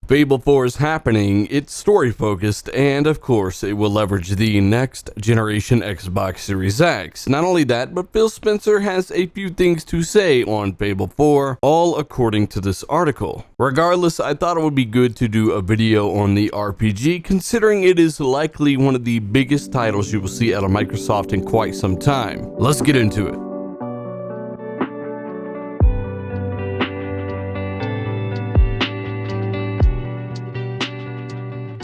Fable 4 is happening, it's story focused, and of course it will leverage the next generation Xbox Series X. Not only that, but Phil Spencer has a few things to say on Fable 4, all according to this article. Regardless, I thought it would be good to do a video on the RPG, considering it is likely one of the biggest titles you will see out of Microsoft in quite some time. Let's get into it.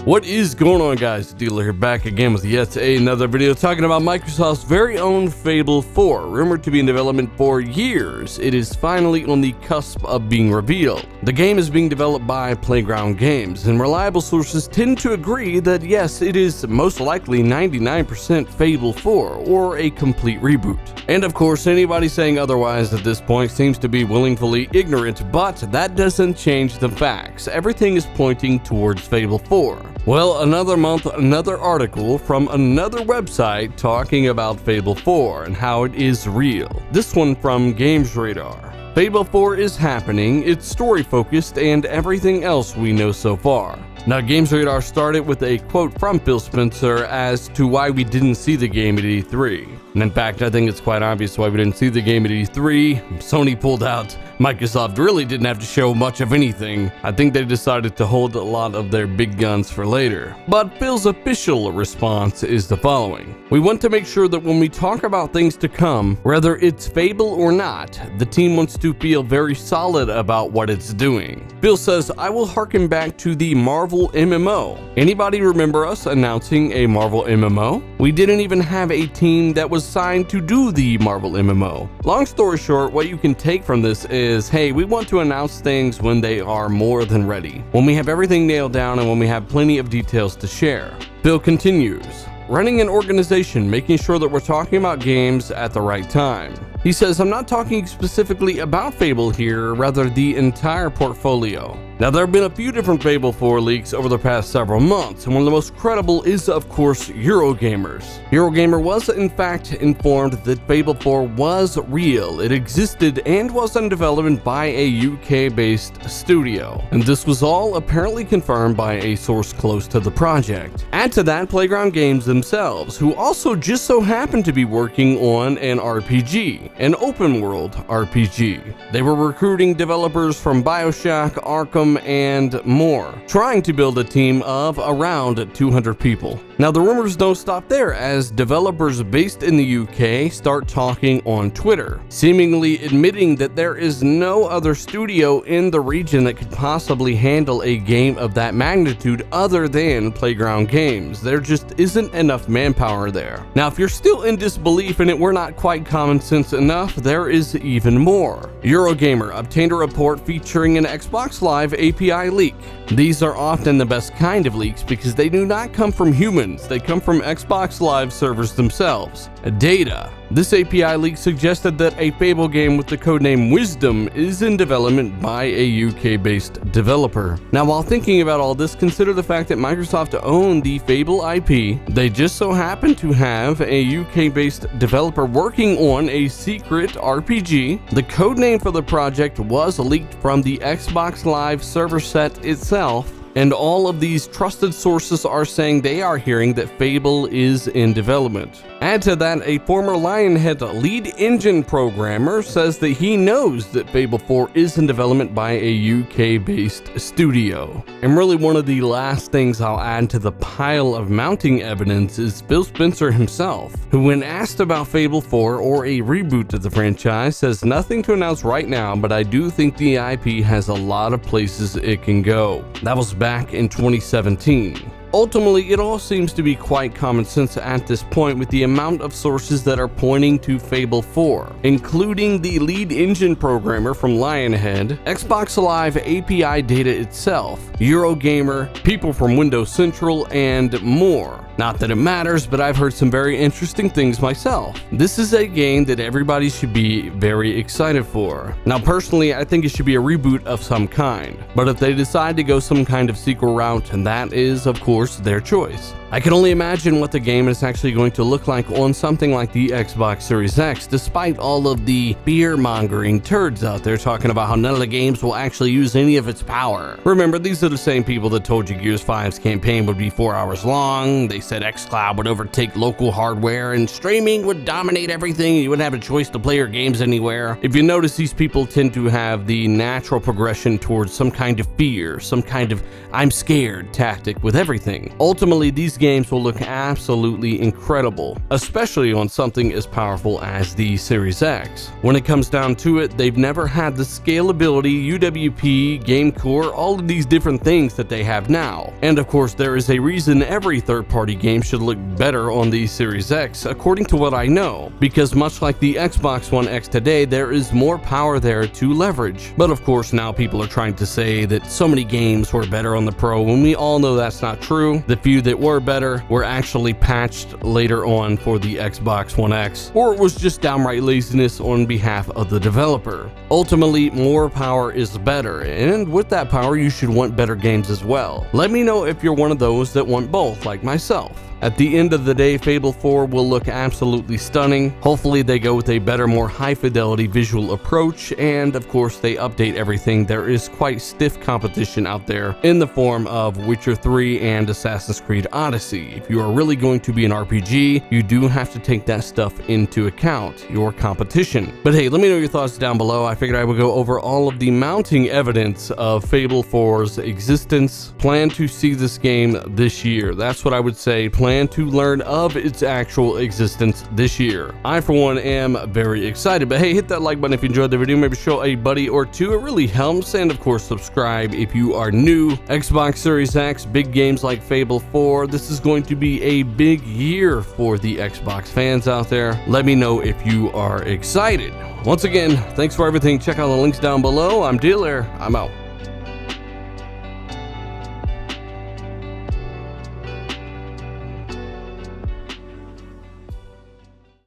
What is going on, guys? Dealer here, back again with yet another video talking about Microsoft's very own Fable 4. Rumored to be in development for years, it is finally on the cusp of being revealed. The game is being developed by Playground Games, and reliable sources tend to agree that yes, it is most likely 99% Fable 4, or a complete reboot. And of course, anybody saying otherwise at this point seems to be willingly ignorant, but that doesn't change the facts. Everything is pointing towards Fable 4. Well, another month, another article from another website talking about Fable 4 and how it is real. This one from Games Radar. Fable 4 is happening, it's story focused, and everything else we know so far. Now, Games Radar started with a quote from Phil Spencer as to why we didn't see the game at E3. And in fact, I think it's quite obvious why we didn't see the game at E3. Sony pulled out. Microsoft really didn't have to show much of anything. I think they decided to hold a lot of their big guns for later. But Phil's official response is the following. We want to make sure that when we talk about things to come, whether it's Fable or not, the team wants to feel very solid about what it's doing. Phil says, I will harken back to the Marvel MMO. Anybody remember us announcing a Marvel MMO? We didn't even have a team that was signed to do the Marvel MMO. Long story short, what you can take from this is, hey, we want to announce things when they are more than ready, when we have everything nailed down and when we have plenty of details to share. Phil continues, running an organization, making sure that we're talking about games at the right time. He says, I'm not talking specifically about Fable here, rather the entire portfolio. Now, there have been a few different Fable 4 leaks over the past several months, and one of the most credible is, of course, Eurogamers. Eurogamer was, in fact, informed that Fable 4 was real, it existed, and was in development by a UK-based studio. And this was all apparently confirmed by a source close to the project. Add to that Playground Games themselves, who also just so happened to be working on an RPG, an open-world RPG. They were recruiting developers from BioShock, Arkham, and more, trying to build a team of around 200 people. Now, the rumors don't stop there, as developers based in the UK start talking on Twitter, seemingly admitting that there is no other studio in the region that could possibly handle a game of that magnitude other than Playground Games. There just isn't enough manpower there. Now, if you're still in disbelief and it were not quite common sense enough, there is even more. Eurogamer obtained a report featuring an Xbox Live API leak. These are often the best kind of leaks because they do not come from humans, they come from Xbox Live servers themselves. Data. This API leak suggested that a Fable game with the codename Wisdom is in development by a UK-based developer. Now, while thinking about all this, consider the fact that Microsoft owned the Fable IP. They just so happen to have a UK-based developer working on a secret RPG. The codename for the project was leaked from the Xbox Live server set itself. And all of these trusted sources are saying they are hearing that Fable is in development. Add to that, a former Lionhead lead engine programmer says that he knows that Fable 4 is in development by a UK-based studio. And really, one of the last things I'll add to the pile of mounting evidence is Phil Spencer himself, who, when asked about Fable 4 or a reboot to the franchise, says nothing to announce right now, but I do think the IP has a lot of places it can go. That was back in 2017. Ultimately, it all seems to be quite common sense at this point, with the amount of sources that are pointing to Fable 4, including the lead engine programmer from Lionhead, Xbox Live API data itself, Eurogamer, people from Windows Central, and more. Not that it matters, but I've heard some very interesting things myself. This is a game that everybody should be very excited for. Now personally, I think it should be a reboot of some kind, but if they decide to go some kind of sequel route, and that is of course their choice. I can only imagine what the game is actually going to look like on something like the Xbox Series X, despite all of the beer-mongering turds out there talking about how none of the games will actually use any of its power. Remember, these are the same people that told you Gears 5's campaign would be 4 hours long, they said xCloud would overtake local hardware, and streaming would dominate everything, you wouldn't have a choice to play your games anywhere. If you notice, these people tend to have the natural progression towards some kind of fear, some kind of I'm scared tactic with everything. Ultimately, these games will look absolutely incredible, especially on something as powerful as the Series X. When it comes down to it, they've never had the scalability, UWP, game core, all of these different things that they have now. And of course, there is a reason every third-party game should look better on the Series X, according to what I know, because much like the Xbox One X today, there is more power there to leverage. But of course, now people are trying to say that so many games were better on the Pro, when we all know that's not true. The few that were better were actually patched later on for the Xbox One X, or it was just downright laziness on behalf of the developer. Ultimately, more power is better, and with that power, you should want better games as well. Let me know if you're one of those that want both, like myself. At the end of the day, Fable 4 will look absolutely stunning. Hopefully they go with a better, more high-fidelity visual approach, and of course they update everything. There is quite stiff competition out there in the form of Witcher 3 and Assassin's Creed Odyssey. If you are really going to be an RPG, you do have to take that stuff into account, your competition. But hey, let me know your thoughts down below. I figured I would go over all of the mounting evidence of Fable 4's existence. Plan to see this game this year. That's what I would say. Plan to learn of its actual existence this year. I, for one, am very excited. But hey, hit that like button if you enjoyed the video. Maybe show a buddy or two. It really helps. And of course, subscribe if you are new. Xbox Series X, big games like Fable 4. This is going to be a big year for the Xbox fans out there. Let me know if you are excited. Once again, thanks for everything. Check out the links down below. I'm Dealer. I'm out.